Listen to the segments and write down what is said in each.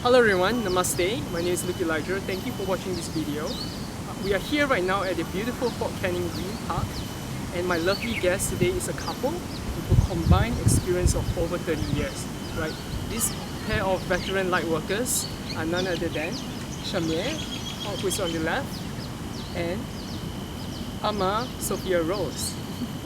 Hello everyone, Namaste. My name is Lucky Elijah. Thank you for watching this video. We are here right now at the beautiful Fort Canning Green Park, and my lovely guest today is a couple with a combined experience of over 30 years. Right? This pair of veteran light workers are none other than Shamir, who is on the left, and Amma Sophia Rose.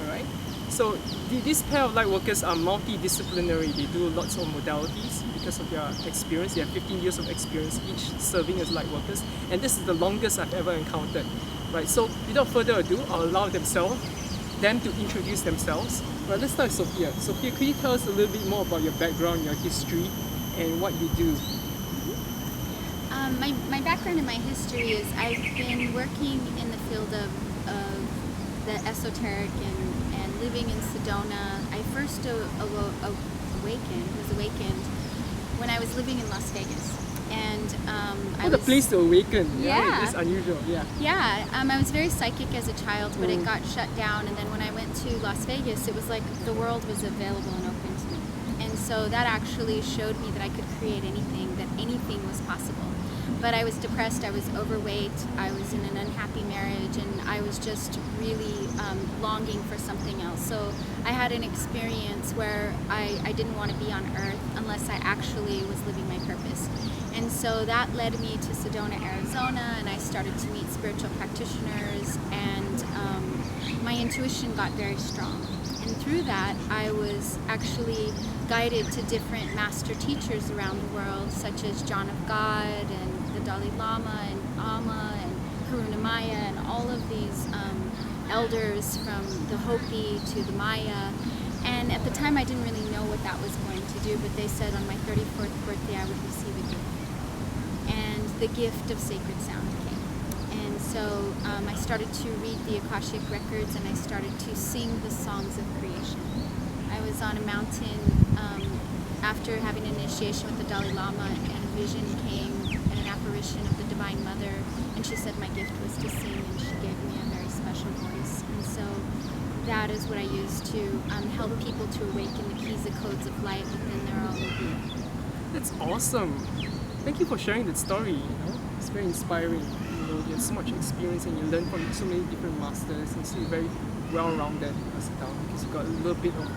Alright? So this pair of light workers are multidisciplinary. They do lots of modalities because of their experience. They have 15 years of experience each serving as light workers, and this is the longest I've ever encountered. Right? So without further ado, I'll allow them to introduce themselves. Right, let's start with Sophia. Sophia, could you tell us a little bit more about your background, your history, and what you do? My background and my history is I've been working in the field of the esoteric and living in Sedona. I first was awakened when I was living in Las Vegas. And what a place to awaken. Yeah. It's unusual. Yeah, I was very psychic as a child, but it got shut down. And then when I went to Las Vegas, it was like the world was available and open to me. And so that actually showed me that I could create anything, that anything was possible. But I was depressed, I was overweight, I was in an unhappy marriage, and I was just really longing for something else. So I had an experience where I didn't want to be on earth unless I actually was living my purpose. And so that led me to Sedona, Arizona, and I started to meet spiritual practitioners, and my intuition got very strong. And through that, I was actually guided to different master teachers around the world, such as John of God and the Dalai Lama and Amma and Karuna Maya and all of these elders from the Hopi to the Maya. And at the time I didn't really know what that was going to do, but they said on my 34th birthday I would receive a gift. And the gift of sacred sound came. And so I started to read the akashic records, and I started to sing the songs of creation. I was on a mountain after having an initiation with the Dalai Lama, and a vision came, and an apparition of the Divine Mother, and she said my gift was to sing, and she gave me a very special voice. And so that is what I use to help people to awaken the keys and codes of light within their own being. That's awesome. Thank you for sharing that story. It's very inspiring. You have so much experience, and you learn from so many different masters, and so you're very well-rounded as a town because you got a little bit of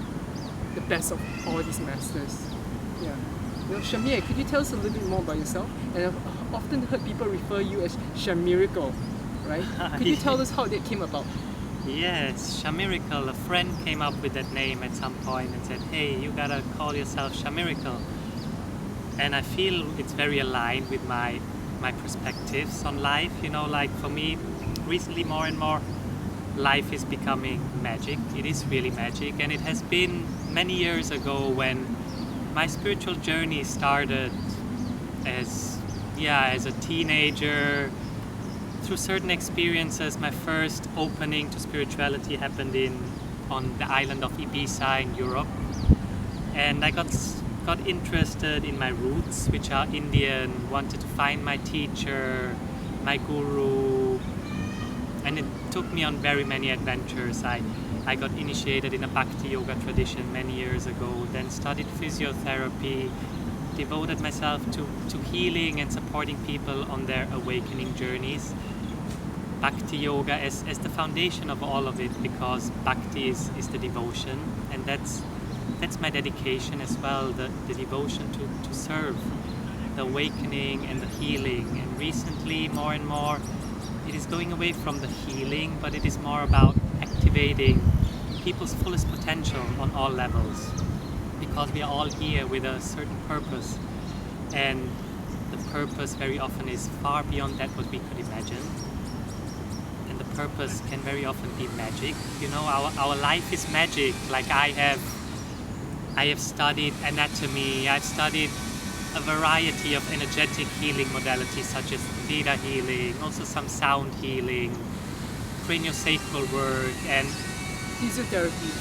the best of all these masters. Yeah. Shamir, could you tell us a little bit more about yourself? And I've often heard people refer you as Shamiracle, right? Could you tell us how that came about? Yes, Shamiracle. A friend came up with that name at some point and said, hey, you gotta call yourself Shamiracle. And I feel it's very aligned with my perspectives on life. Like for me, recently more and more, life is becoming magic. It is really magic. And it has been many years ago when my spiritual journey started as a teenager. Through certain experiences, my first opening to spirituality happened on the island of Ibiza in Europe. And I got interested in my roots, which are Indian, wanted to find my teacher, my guru, and it took me on very many adventures. I got initiated in a Bhakti yoga tradition many years ago, then studied physiotherapy, devoted myself to healing and supporting people on their awakening journeys. Bhakti yoga as the foundation of all of it, because Bhakti is the devotion, and that's my dedication as well, the devotion to serve, the awakening and the healing. And recently, more and more, it is going away from the healing, but it is more about activating people's fullest potential on all levels, because we are all here with a certain purpose, and the purpose very often is far beyond that what we could imagine. And the purpose can very often be magic. Our life is magic. Like I have studied anatomy, I've studied a variety of energetic healing modalities such as Theta healing, also some sound healing, craniosacral work, and Physiotherapy.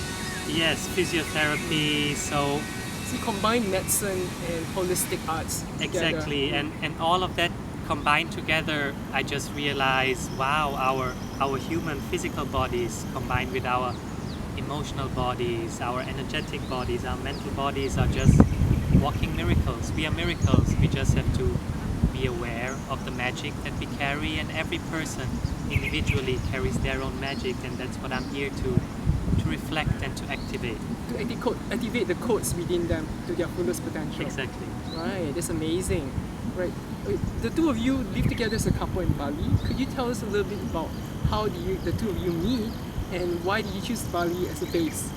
Yes, physiotherapy. So you combine medicine and holistic arts together. Exactly, and all of that combined together, I just realized, wow, our human physical bodies combined with our emotional bodies, our energetic bodies, our mental bodies are just walking miracles. We are miracles. We just have to be aware of the magic that we carry, and every person individually carries their own magic, and that's what I'm here to reflect and to activate. To activate the codes within them to their fullest potential. Exactly. Right, that's amazing. Right, the two of you live together as a couple in Bali. Could you tell us a little bit about how did the two of you meet, and why did you choose Bali as a base?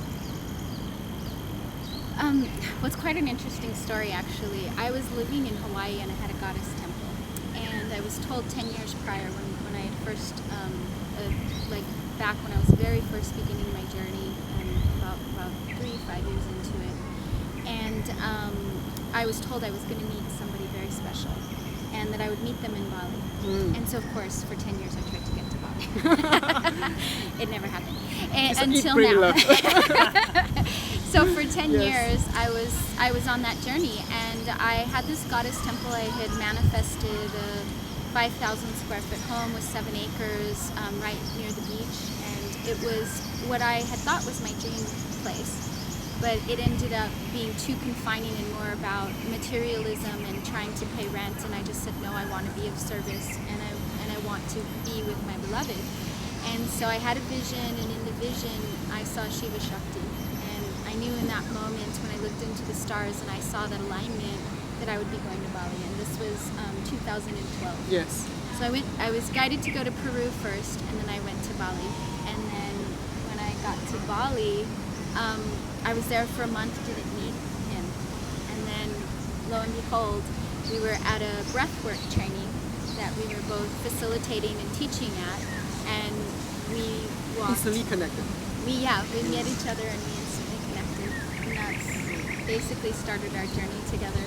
Well, it's quite an interesting story, actually. I was living in Hawaii and I had a goddess temple. And I was told 10 years prior when I had first, like back when I was very first beginning my journey, about 3-5 years into it. And I was told I was going to meet somebody very special and that I would meet them in Bali. And so, of course, for 10 years I tried to get to Bali. It never happened. Until now. So for 10 years, I was on that journey, and I had this goddess temple. I had manifested a 5,000 square foot home with 7 acres right near the beach, and it was what I had thought was my dream place. But it ended up being too confining and more about materialism and trying to pay rent. And I just said, no, I want to be of service, and I want to be with my beloved. And so I had a vision, and in the vision, I saw Shiva Shakti. I knew in that moment when I looked into the stars and I saw that alignment that I would be going to Bali, and this was 2012. Yes. So I was guided to go to Peru first, and then I went to Bali. And then when I got to Bali, I was there for a month, didn't meet him. And then lo and behold, we were at a breathwork training that we were both facilitating and teaching at, and we walked. Instantly connected. We met each other and we instantly connected, and that's basically started our journey together.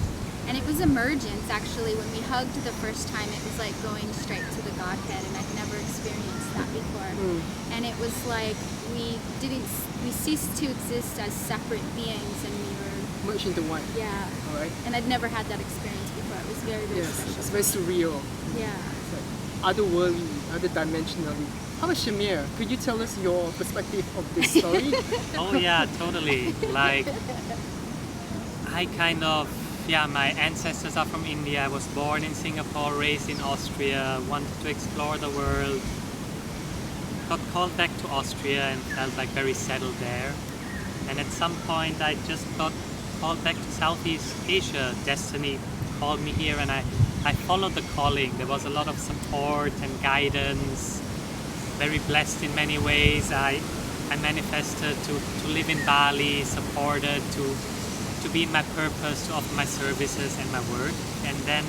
And it was emergence, actually. When we hugged the first time, it was like going straight to the Godhead, and I'd never experienced that before. And it was like we ceased to exist as separate beings, and we were merged into one. Yeah. All right. And I'd never had that experience before. It was very, very special. It's very surreal. Yeah. It's like otherworldly, other dimensionally. How about Shamir? Could you tell us your perspective of this story? Oh yeah, totally. Like, my ancestors are from India. I was born in Singapore, raised in Austria, wanted to explore the world. Got called back to Austria and felt like very settled there. And at some point I just got called back to Southeast Asia. Destiny called me here, and I followed the calling. There was a lot of support and guidance. Very blessed in many ways. I manifested to live in Bali, supported to be in my purpose, to offer my services and my work. And then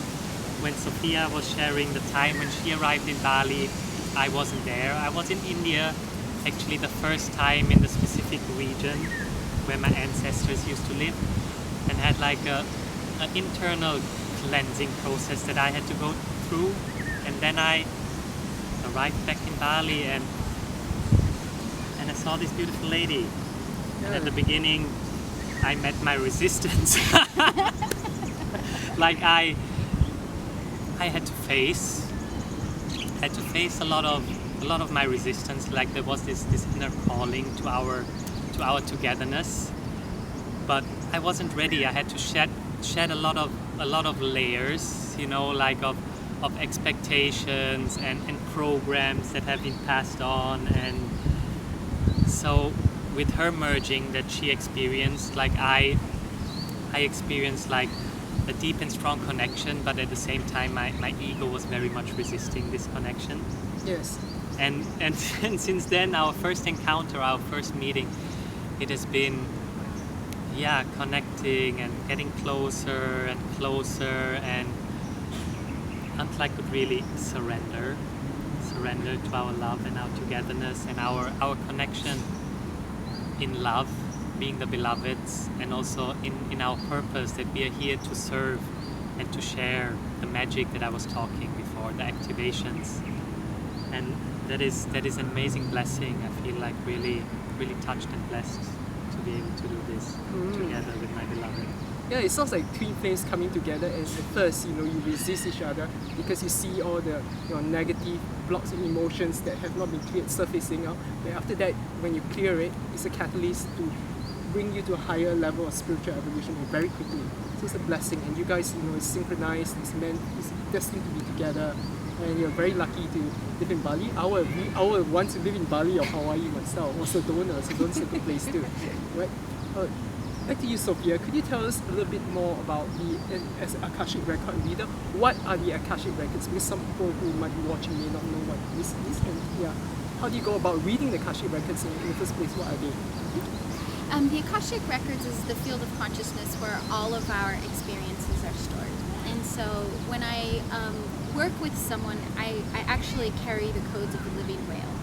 when Sophia was sharing the time when she arrived in Bali, I wasn't there. I was in India, actually the first time in the specific region where my ancestors used to live, and had like an internal cleansing process that I had to go through. And then I arrived back in Bali, and I saw this beautiful lady. And at the beginning I met my resistance. Like I had to face a lot of my resistance. Like there was this inner calling to our togetherness, but I wasn't ready. I had to shed a lot of layers, like of expectations and programs that have been passed on. And so with her merging that she experienced, like I experienced like a deep and strong connection, but at the same time my ego was very much resisting this connection. Yes. And since then, our first encounter, our first meeting, it has been connecting and getting closer and closer, and until I could really surrender to our love and our togetherness and our connection in love, being the beloveds, and also in our purpose that we are here to serve and to share the magic that I was talking before, the activations. And that is an amazing blessing. I feel like really touched and blessed to be able to do this together with my beloved. Yeah, it sounds like twin flames coming together, and at first, you resist each other because you see all the negative blocks and emotions that have not been cleared surfacing out. But after that, when you clear it, it's a catalyst to bring you to a higher level of spiritual evolution very quickly. So it's a blessing, and you guys, it's synchronized, it's destined to be together, and you're very lucky to live in Bali. I would want to live in Bali or Hawaii myself, or Sedona. Sedona's a good place too, right? Back to you, Sophia. Could you tell us a little bit more about as an akashic record reader, what are the akashic records? Because some people who might be watching may not know what this is, and how do you go about reading the akashic records in the first place? What are they? The akashic records is the field of consciousness where all of our experiences are stored. And so when I work with someone, I actually carry the codes of the living whale.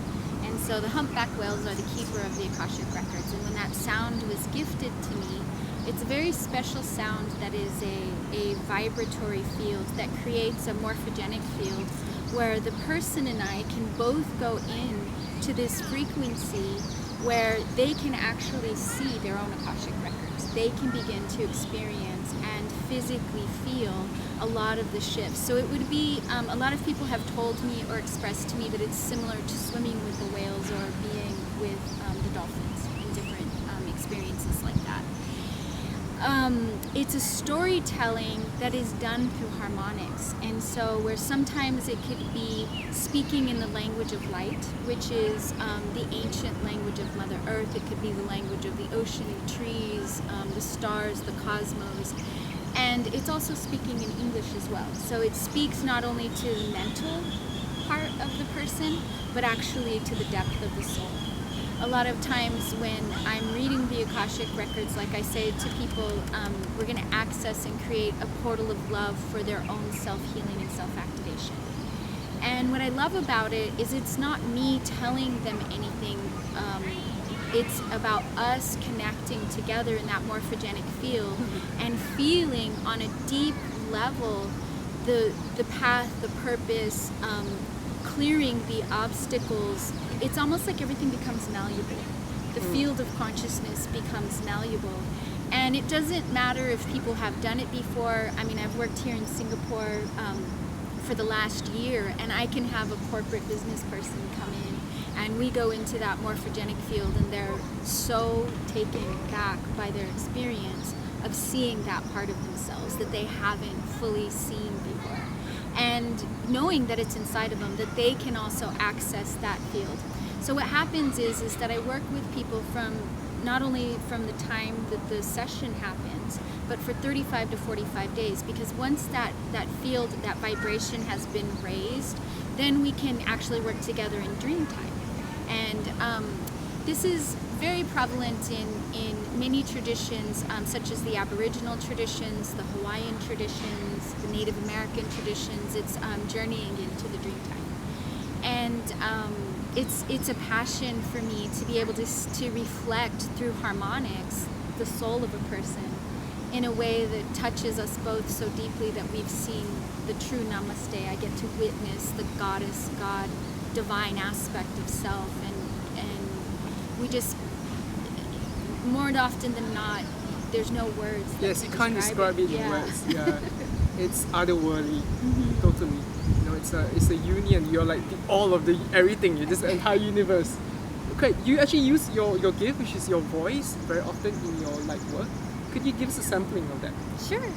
And so the humpback whales are the keeper of the akashic records. And when that sound was gifted to me, it's a very special sound that is a vibratory field that creates a morphogenic field where the person and I can both go in to this frequency where they can actually see their own akashic records. They can begin to experience and physically feel a lot of the shifts. So it would be, a lot of people have told me or expressed to me that it's similar to swimming with the whales or being with the dolphins in different experiences like that. It's a storytelling that is done through harmonics, and so where sometimes it could be speaking in the language of light, which is the ancient language of Mother Earth. It could be the language of the ocean, the trees, the stars, the cosmos, and it's also speaking in English as well. So it speaks not only to the mental part of the person, but actually to the depth of the soul. A lot of times when I'm reading the Akashic records, like I say to people, we're going to access and create a portal of love for their own self-healing and self-activation. And what I love about it is it's not me telling them anything. It's about us connecting together in that morphogenic field and feeling on a deep level the path, the purpose, clearing the obstacles. It's almost like everything becomes malleable. The field of consciousness becomes malleable. And it doesn't matter if people have done it before. I mean, I've worked here in Singapore for the last year, and I can have a corporate business person come in, and we go into that morphogenic field, and they're so taken back by their experience of seeing that part of themselves that they haven't fully seen before. And knowing that it's inside of them, that they can also access that field. So what happens is that I work with people from not only from the time that the session happens, but for 35 to 45 days, because once that field, that vibration has been raised, then we can actually work together in dream time. And this is very prevalent in many traditions, such as the Aboriginal traditions, the Hawaiian traditions, the Native American traditions. It's journeying into the dream time. And it's a passion for me to be able to reflect through harmonics the soul of a person in a way that touches us both so deeply that we've seen the true namaste. I get to witness the goddess, God, divine aspect of self, and we just, more often than not, there's no words. Yes, you can't describe it in words. Yeah, it's otherworldly, totally. It's a union. You're like all of the everything. You're just the entire universe. Okay, you actually use your gift, which is your voice, very often in your light work. Could you give us a sampling of that? Sure. Yeah.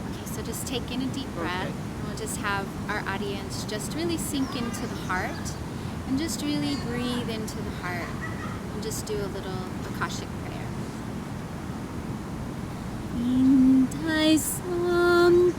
Okay, so just take in a deep breath. Okay. And we'll just have our audience just really sink into the heart, and just really breathe into the heart, and just do a little akashic prayer. Indai Sam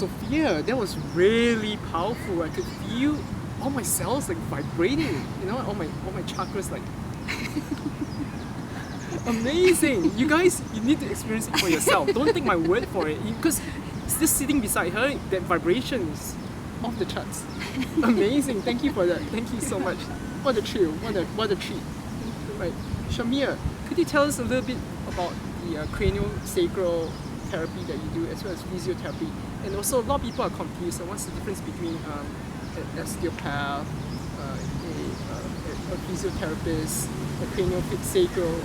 Sophia, that was really powerful. I could feel all my cells like vibrating, you know, all my chakras like amazing. You guys, you need to experience it for yourself. Don't take my word for it, because just sitting beside her, that vibration is off the charts. Amazing. Thank you for that. Thank you so much. What a thrill. What a treat. Right, Shamir, could you tell us a little bit about the craniosacral therapy that you do, as well as physiotherapy? And also, a lot of people are confused. So what's the difference between an osteopath, a physiotherapist, a craniosacral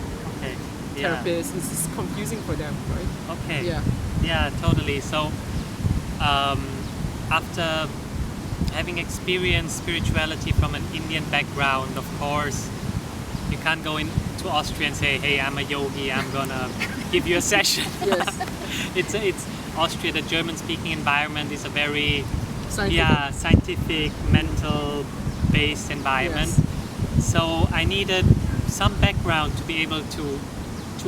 therapist? This is confusing for them, right? Okay. Yeah. Yeah, totally. So, after having experienced spirituality from an Indian background, of course, you can't go into Austria and say, "Hey, I'm a yogi. I'm gonna give you a session." Yes. It's Austria. The German-speaking environment is a very Scientific. mental-based environment. Yes. So I needed some background to be able to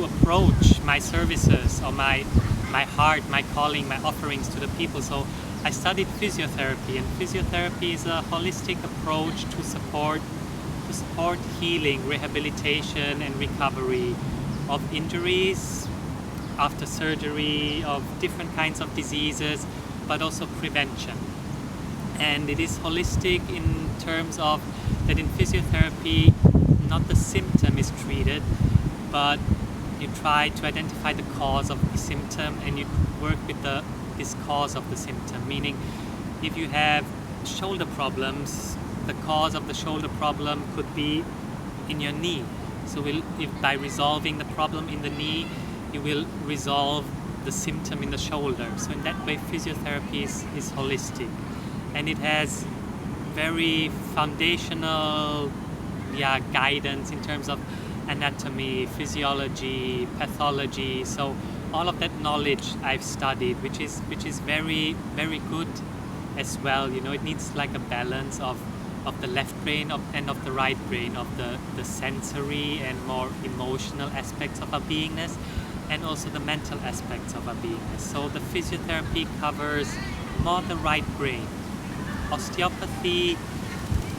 approach my services or my heart, my calling, my offerings to the people. So I studied physiotherapy, and physiotherapy is a holistic approach to support healing, rehabilitation and recovery of injuries after surgery, of different kinds of diseases, but also prevention. And it is holistic in terms of that in physiotherapy, not the symptom is treated, but you try to identify the cause of the symptom and you work with this cause of the symptom. Meaning, if you have shoulder problems, the cause of the shoulder problem could be in your knee. So if by resolving the problem in the knee, you will resolve the symptom in the shoulder. So in that way, physiotherapy is holistic, and it has very foundational guidance in terms of anatomy, physiology, pathology. So all of that knowledge I've studied, which is very, very good as well. You know, it needs like a balance of the left brain and of the right brain, of the sensory and more emotional aspects of our beingness, and also the mental aspects of our beingness. So the physiotherapy covers more the right brain. Osteopathy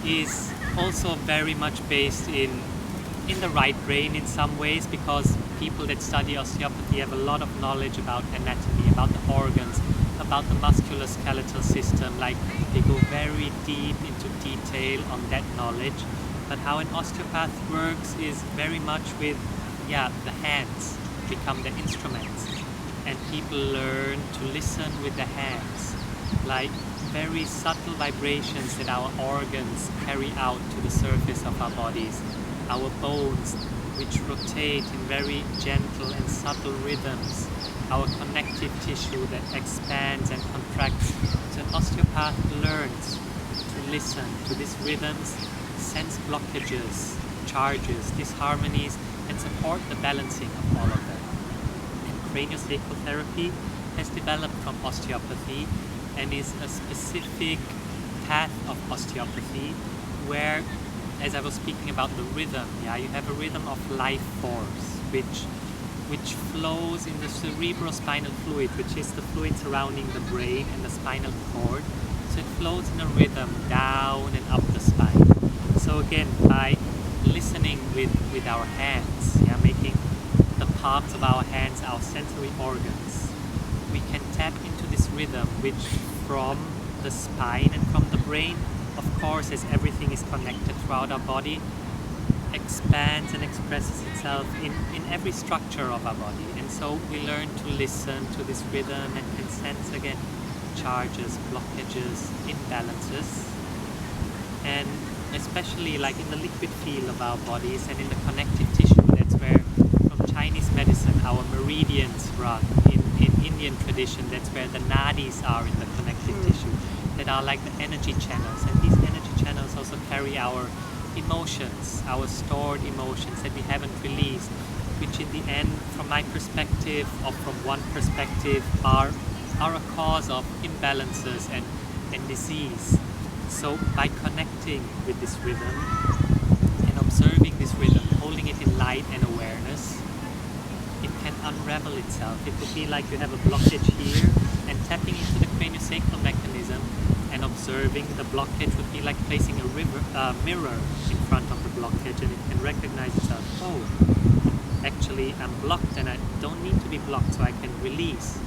is also very much based in the right brain in some ways, because people that study osteopathy have a lot of knowledge about anatomy, about the organs, about the musculoskeletal system. Like, they go very deep into detail on that knowledge. But how an osteopath works is very much with the hands become the instruments, and people learn to listen with the hands, like very subtle vibrations that our organs carry out to the surface of our bodies, our bones which rotate in very gentle and subtle rhythms, our connective tissue that expands and contracts. So an osteopath learns to listen to these rhythms, sense blockages, charges, disharmonies, and support the balancing of all of them. And craniosacral therapy has developed from osteopathy and is a specific path of osteopathy where, as I was speaking about the rhythm, you have a rhythm of life force which flows in the cerebrospinal fluid, which is the fluid surrounding the brain and the spinal cord. So it flows in a rhythm down and up the spine. So again, by listening with our hands, making the palms of our hands our sensory organs, we can tap into this rhythm which from the spine and from the brain, of course, as everything is connected throughout our body, expands and expresses itself in every structure of our body. And so we learn to listen to this rhythm and can sense again charges, blockages, imbalances. And especially like in the liquid field of our bodies and in the connective tissue, that's where from Chinese medicine our meridians run. In Indian tradition, that's where the nadis are in the connective tissue, that are like the energy channels. And these energy channels also carry our emotions, our stored emotions that we haven't released, which in the end, from my perspective or from one perspective, are a cause of imbalances and disease. So by connecting with this rhythm and observing this rhythm, holding it in light and awareness, it can unravel itself. It would be like you have a blockage here, and tapping into the craniosacral mechanism and observing the blockage would be like placing a mirror in front of the blockage, and it can recognize itself. Oh, actually I'm blocked and I don't need to be blocked, so I can release.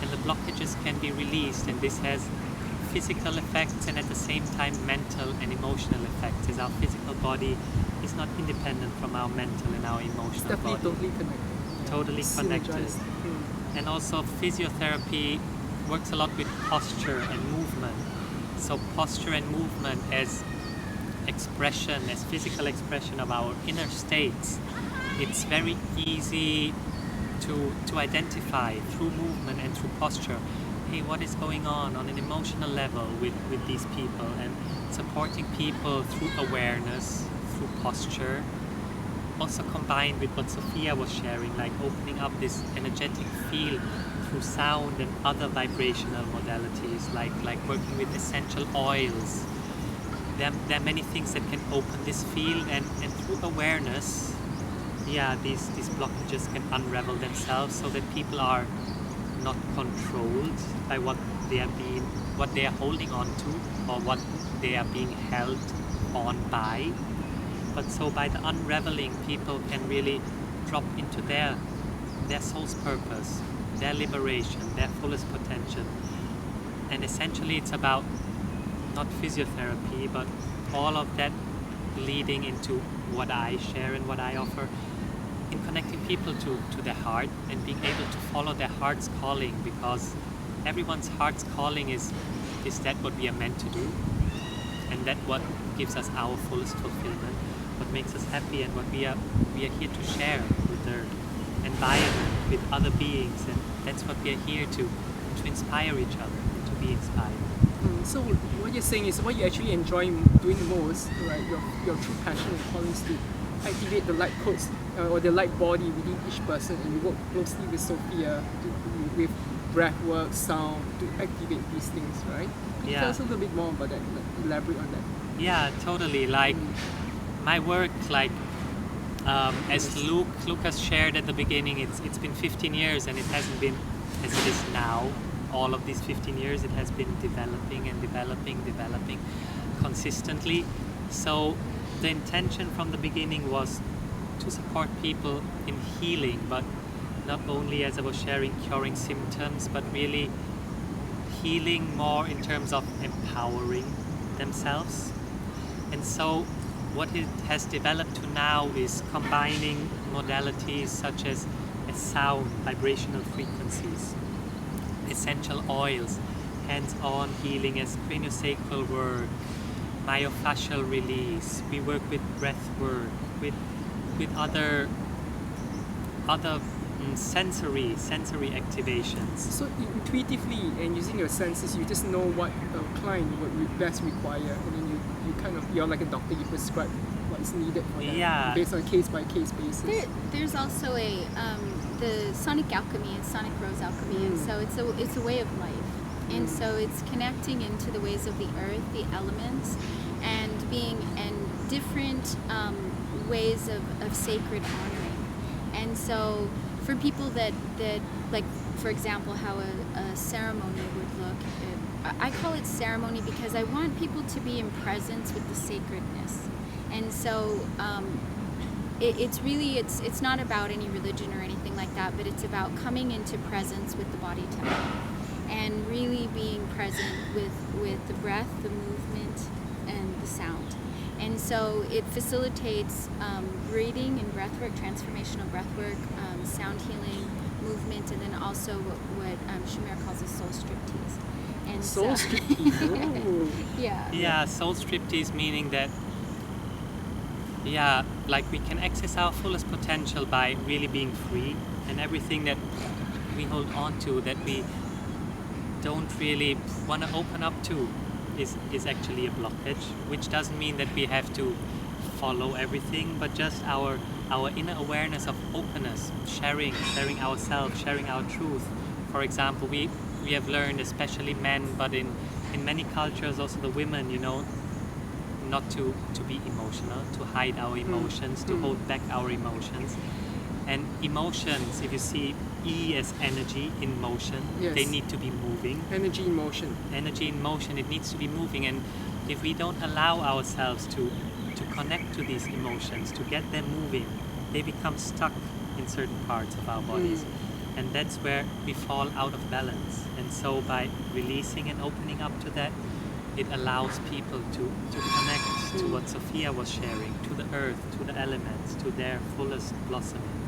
And the blockages can be released, and this has physical effects and at the same time mental and emotional effects, as our physical body is not independent from our mental and our emotional Definitely body. totally connected. Totally connected. Synergized. And also physiotherapy works a lot with posture and movement. So posture and movement as expression, as physical expression of our inner states. It's very easy to identify through movement and through posture. Hey, what is going on an emotional level with these people, and supporting people through awareness, through posture. Also combined with what Sophia was sharing, like opening up this energetic field through sound and other vibrational modalities, like working with essential oils. There are many things that can open this field, and through awareness, these blockages can unravel themselves, so that people are not controlled by what they are holding on to, or what they are being held on by. But so by the unraveling, people can really drop into their soul's purpose, their liberation, their fullest potential. And essentially it's about not physiotherapy, but all of that leading into what I share and what I offer, in connecting people to their heart and being able to follow their heart's calling, because everyone's heart's calling is that what we are meant to do, and that what gives us our fullest fulfillment, what makes us happy, and what we are here to share with the environment, with other beings, and that's what we are here to inspire each other, to be inspired. So what you're saying is what you actually enjoy doing most, right? Your true passion and calling is to activate the light codes or the light body within each person, and you work closely with Sophia with breath work, sound, to activate these things, right? Can you tell us a little bit more about that, like, elaborate on that? Yeah, totally. Like my work, as Lucas shared at the beginning, it's been 15 years, and it hasn't been as it is now. All of these 15 years, it has been developing consistently. So the intention from the beginning was to support people in healing, but not only, as I was sharing, curing symptoms, but really healing more in terms of empowering themselves. And so what it has developed to now is combining modalities such as sound, vibrational frequencies, essential oils, hands-on healing as craniosacral work, myofascial release. We work with breath work, with other sensory activations. So intuitively and using your senses, you just know what a client would best require, and then you're like a doctor, you prescribe what is needed for them based on a case-by-case basis. There's also the sonic alchemy and sonic rose alchemy, and so it's a way of life. And so it's connecting into the ways of the earth, the elements, and different ways of sacred honoring. And so for people that like, for example, how a ceremony would look, I call it ceremony because I want people to be in presence with the sacredness. And so it's not about any religion or anything like that, but it's about coming into presence with the body temple and really being present with the breath, the movement, and the sound. And so it facilitates breathing and breathwork, transformational breathwork, sound healing, movement, and then also what Shamir calls a soul striptease. And soul striptease. Yeah, soul striptease, meaning that like we can access our fullest potential by really being free, and everything that we hold on to, that we don't really want to open up to, is actually a blockage, which doesn't mean that we have to follow everything, but just our inner awareness of openness, sharing ourselves, sharing our truth. For example, we have learned, especially men, but in many cultures also the women, not to be emotional, to hide our emotions, to hold back our emotions. And emotions, if you see E as energy in motion, they Yes. need to be moving. Energy in motion. Energy in motion, it needs to be moving. And if we don't allow ourselves to connect to these emotions, to get them moving, they become stuck in certain parts of our bodies. And that's where we fall out of balance. And so by releasing and opening up to that, it allows people to connect to what Sophia was sharing, to the earth, to the elements, to their fullest blossoming.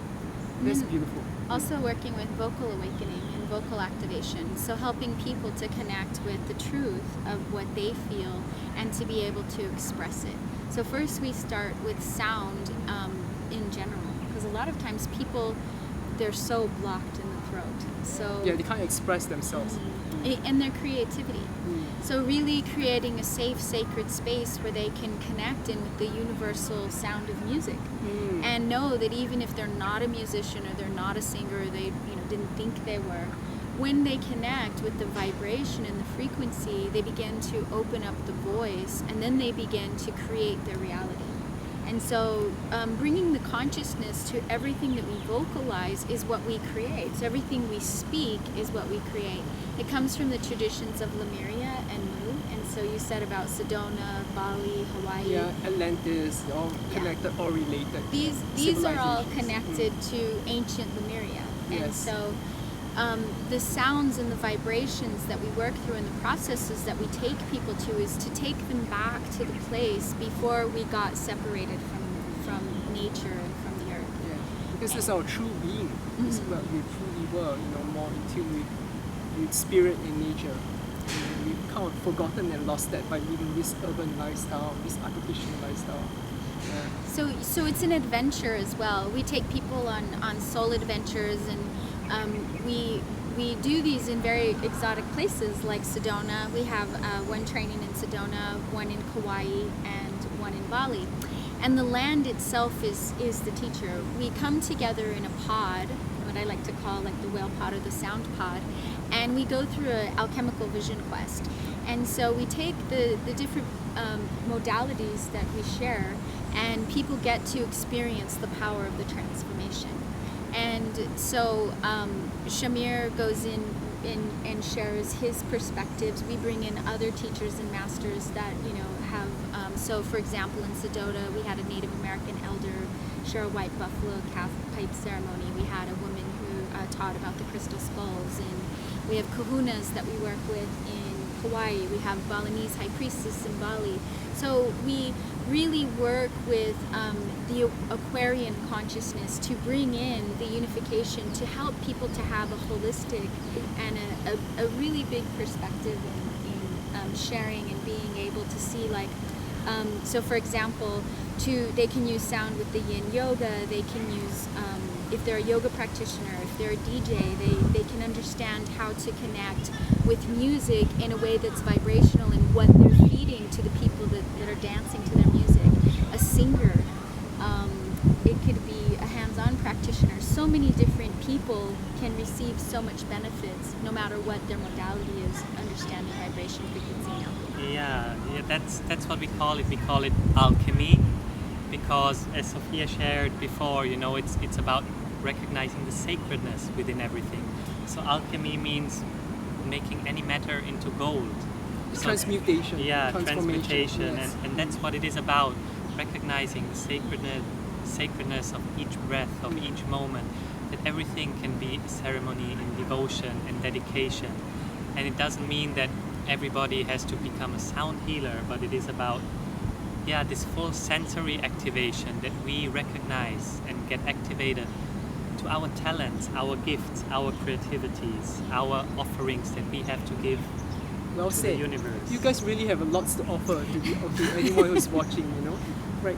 That's beautiful. Also working with vocal awakening and vocal activation, so helping people to connect with the truth of what they feel and to be able to express it. So first we start with sound in general, because a lot of times people, they're so blocked in the throat. So Yeah, they can't express themselves. and their creativity. So really creating a safe, sacred space where they can connect in with the universal sound of music, and know that even if they're not a musician or they're not a singer, or they didn't think they were, when they connect with the vibration and the frequency, they begin to open up the voice, and then they begin to create their reality. And so bringing the consciousness to everything that we vocalize is what we create. So everything we speak is what we create. It comes from the traditions of Lemuria and Mu. And so you said about Sedona, Bali, Hawaii. Yeah, Atlantis, all connected or related. These are all civilizations. connected to ancient Lemuria. And Yes. so the sounds and the vibrations that we work through and the processes that we take people to is to take them back to the place before we got separated from nature and from the earth. Yeah, because it's our true being. It's what we truly were, more in tune with spirit and nature. And we've kind of forgotten and lost that by living this urban lifestyle, this artificial lifestyle. Yeah. So it's an adventure as well. We take people on soul adventures, and we do these in very exotic places like Sedona. We have one training in Sedona, one in Kauai, and one in Bali. And the land itself is the teacher. We come together in a pod, what I like to call like the whale pod or the sound pod, and we go through an alchemical vision quest. And so we take the different modalities that we share, and people get to experience the power of the transformation. And so Shamir goes in and shares his perspectives. We bring in other teachers and masters that have. So, for example, in Sedona, we had a Native American elder share a white buffalo calf pipe ceremony. We had a woman who taught about the crystal skulls, and we have kahunas that we work with in Hawaii. We have Balinese high priestess in Bali. So we really work with the Aquarian consciousness to bring in the unification to help people to have a holistic and a really big perspective in sharing and being able to see, like, so for example, they can use sound with the yin yoga. They can use, if they're a yoga practitioner, if they're a DJ, they can understand how to connect with music in a way that's vibrational and what they're feeding to the people that are dancing to their music. A singer, it could be a hands-on practitioner. So many different people can receive so much benefits no matter what their modality is, understanding vibration, frequency. Yeah, that's what we call it. We call it alchemy, because as Sophia shared before, it's about recognizing the sacredness within everything. So alchemy means making any matter into gold. So, Transmutation. Yeah, transformation. transmutation, Yes. and that's what it is about. Recognizing the sacredness of each breath, of each moment. That everything can be a ceremony in devotion and dedication. And it doesn't mean that everybody has to become a sound healer, but it is about this full sensory activation that we recognize and get activated to our talents, our gifts, our creativities, our offerings that we have to give Well to said. the universe. You guys really have a lot to offer to anyone who's watching, Right.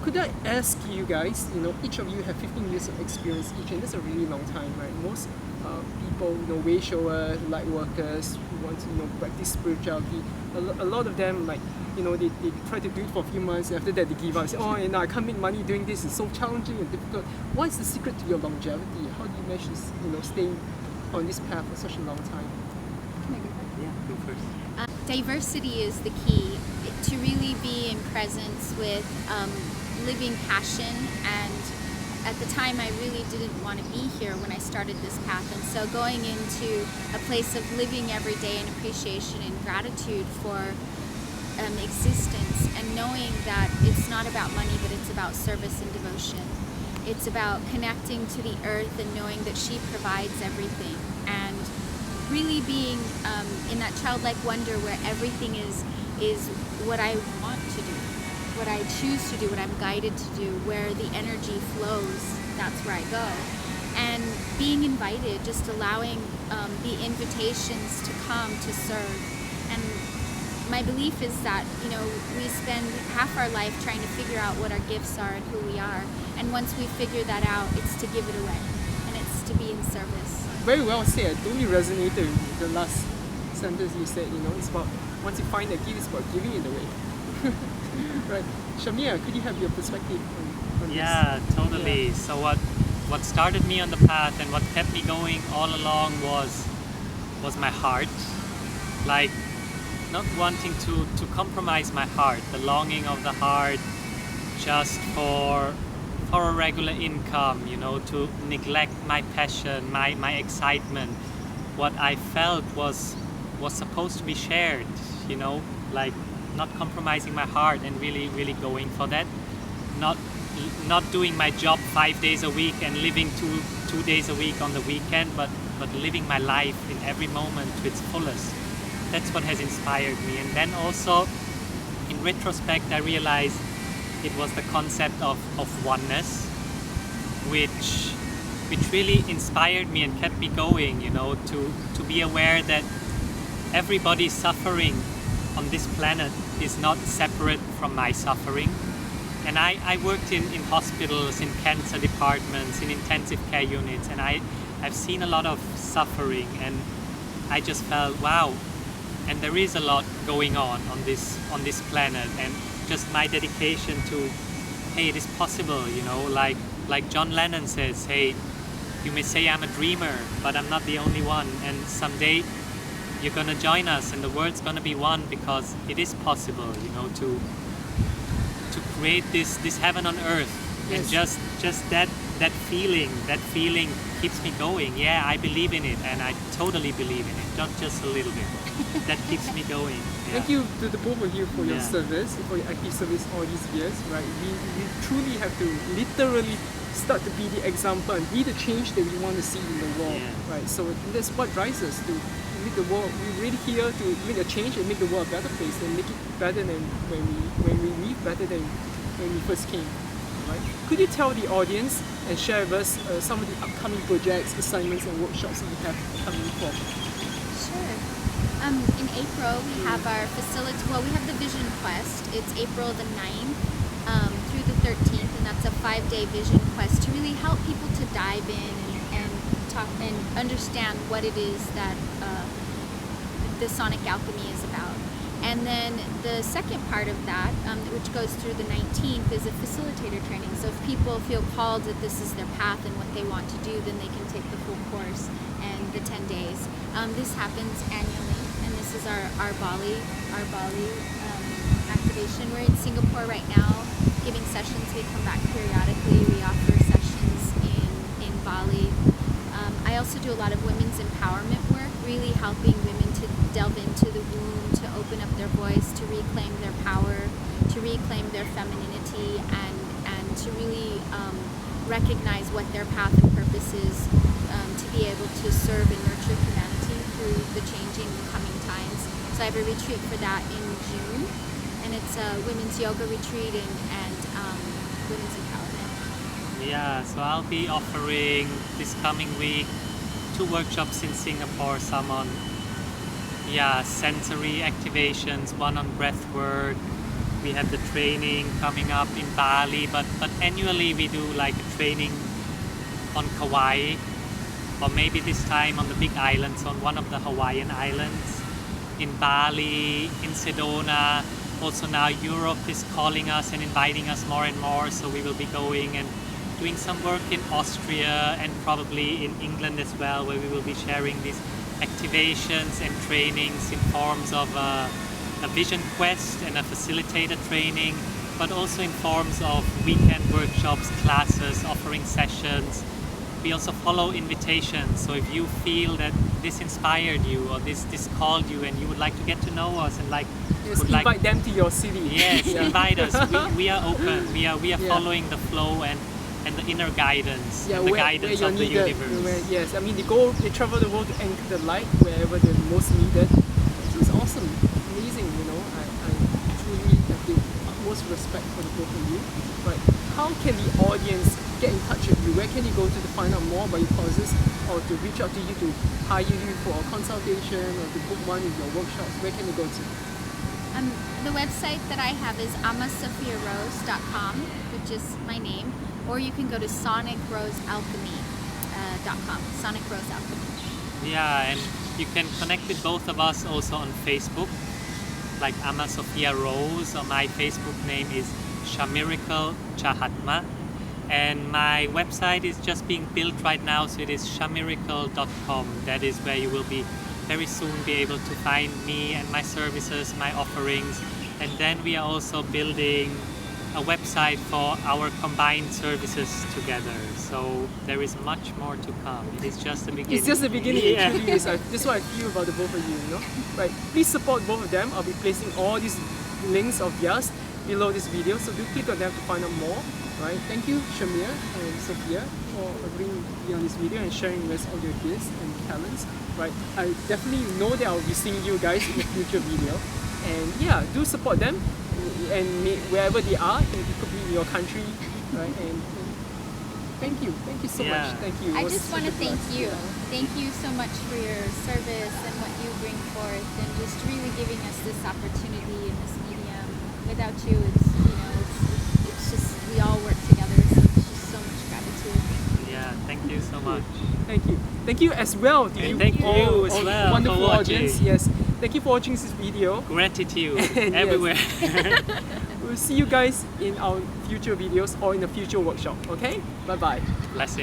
Could I ask you guys, each of you have 15 years of experience each, and that's a really long time, right? Most people, way showers, light workers who want to, practice spirituality, a lot of them, like, they try to do it for a few months, and after that they give up and say, I can't make money doing this, it's so challenging and difficult. What's the secret to your longevity? How do you manage to, stay on this path for such a long time? Yeah, go first. Diversity is the key to really be in presence with living passion and at the time I really didn't want to be here when I started this path. And so going into a place of living every day in appreciation and gratitude for existence, and knowing that it's not about money, but it's about service and devotion. It's about connecting to the earth and knowing that she provides everything, and really being in that childlike wonder where everything is what I want to do, what I choose to do, what I'm guided to do, where the energy flows, that's where I go. And being invited, just allowing the invitations to come to serve. And my belief is that, we spend half our life trying to figure out what our gifts are and who we are. And once we figure that out, it's to give it away. And it's to be in service. Very well said. I totally resonated with the last sentence you said. It's about, once you find a gift, it's about giving it away. Right. Shamir, could you have your perspective on this? Yeah, totally. Yeah. So what started me on the path and what kept me going all along was my heart. Like, not wanting to compromise my heart, the longing of the heart just for a regular income, to neglect my passion, my excitement. What I felt was supposed to be shared, like not compromising my heart and really, really going for that. Not doing my job 5 days a week and living two days a week on the weekend, but living my life in every moment to its fullest. That's what has inspired me. And then also, in retrospect, I realized it was the concept of oneness, which really inspired me and kept me going, to be aware that everybody's suffering on this planet is not separate from my suffering. And I worked in hospitals, in cancer departments, in intensive care units, and I've seen a lot of suffering, and I just felt, wow, and there is a lot going on this planet, and just my dedication to, hey, it is possible, like John Lennon says, hey, you may say I'm a dreamer, but I'm not the only one, and someday you're gonna join us and the world's gonna be one, because it is possible, to create this heaven on earth. Yes. And just that feeling keeps me going. Yeah, I believe in it, and I totally believe in it, not just a little bit. That keeps me going. Yeah. Thank you to the both of you for your Yeah. service, for your active service all these years, right? We truly have to literally start to be the example and be the change that we want to see in the world, Yeah. right? So that's what drives us to make the world. We're really here to make a change and make the world a better place and make it better than when we leave, better than when we first came, right? Could you tell the audience and share with us some of the upcoming projects, assignments, and workshops that you have coming forward? Sure. In April, we have our facility. Well, we have the Vision Quest. It's April the 9th through the 13th, and that's a 5-day Vision Quest to really help people to dive in and talk and understand what it is that the sonic alchemy is about. And then the second part of that, which goes through the 19th, is a facilitator training. So if people feel called that this is their path and what they want to do, then they can take the full course and the 10 days. This happens annually, and this is our Bali activation. We're in Singapore right now giving sessions. We come back periodically. We offer sessions in Bali. I also do a lot of women's empowerment work, really helping women to delve into the womb, to open up their voice, to reclaim their power, to reclaim their femininity, and to really recognize what their path and purpose is, to be able to serve and nurture humanity through the changing and coming times. So I have a retreat for that in June, and it's a women's yoga retreat and women's empowerment. Yeah, so I'll be offering this coming week 2 workshops in Singapore, some on sensory activations, one on breath work. We have the training coming up in Bali, but annually we do like a training on Kauai, or maybe this time on the big islands, on one of the Hawaiian islands, in Bali, in Sedona. Also now Europe is calling us and inviting us more and more, so we will be going and doing some work in Austria and probably in England as well, where we will be sharing these activations and trainings in forms of a vision quest and a facilitator training, but also in forms of weekend workshops, classes, offering sessions. We also follow invitations, so if you feel that this inspired you or this called you and you would like to get to know us and Yes, would invite them to your city. Yes, Yeah. invite us. We are open. We are Yeah. following the flow and the inner guidance, Yeah, and the where guidance you're of the needed, universe. yes, I mean they travel the world to anchor the light wherever they're most needed. So it's awesome, amazing, you know. I truly have the utmost respect for the both of you. But how can the audience get in touch with you? Where can you go to find out more about your courses, or to reach out to you to hire you for a consultation, or to book one of your workshops? Where can they go to? The website that I have is ammasophiarose.com, which is my name, or you can go to sonicrosealchemy.com, Sonic Rose Alchemy. Yeah, and you can connect with both of us also on Facebook, like Amma Sophia Rose, or my Facebook name is Shamir Chahatma. And my website is just being built right now, so it is shamiracle.com. That is where you will be very soon be able to find me and my services, my offerings. And then we are also building a website for our combined services together. So there is much more to come. It is just the beginning. It's just the beginning, Yeah. it truly is. This is what I feel about the both of you, you know? Right, please support both of them. I'll be placing all these links of theirs below this video, so do click on them to find out more. Right, thank you Shamir and Sophia for agreeing to be on this video and sharing with us all your gifts and talents. Right, I definitely know that I'll be seeing you guys in a future video, and yeah, do support them, and wherever they are, it could be in your country, right? And thank you so Yeah. much. Thank you. It I was just want to such a thank blast. you. Thank you so much for your service and what you bring forth, and just really giving us this opportunity in this medium. Without you, it's just we all work together. So it's just so much gratitude. Yeah, thank you so much. Thank you as well to And you. thank all- you as all well wonderful for watching. audience. Yes, thank you for watching this video. Gratitude Yes. everywhere. We'll see you guys in our future videos or in a future workshop. Okay, bye bye. Blessings.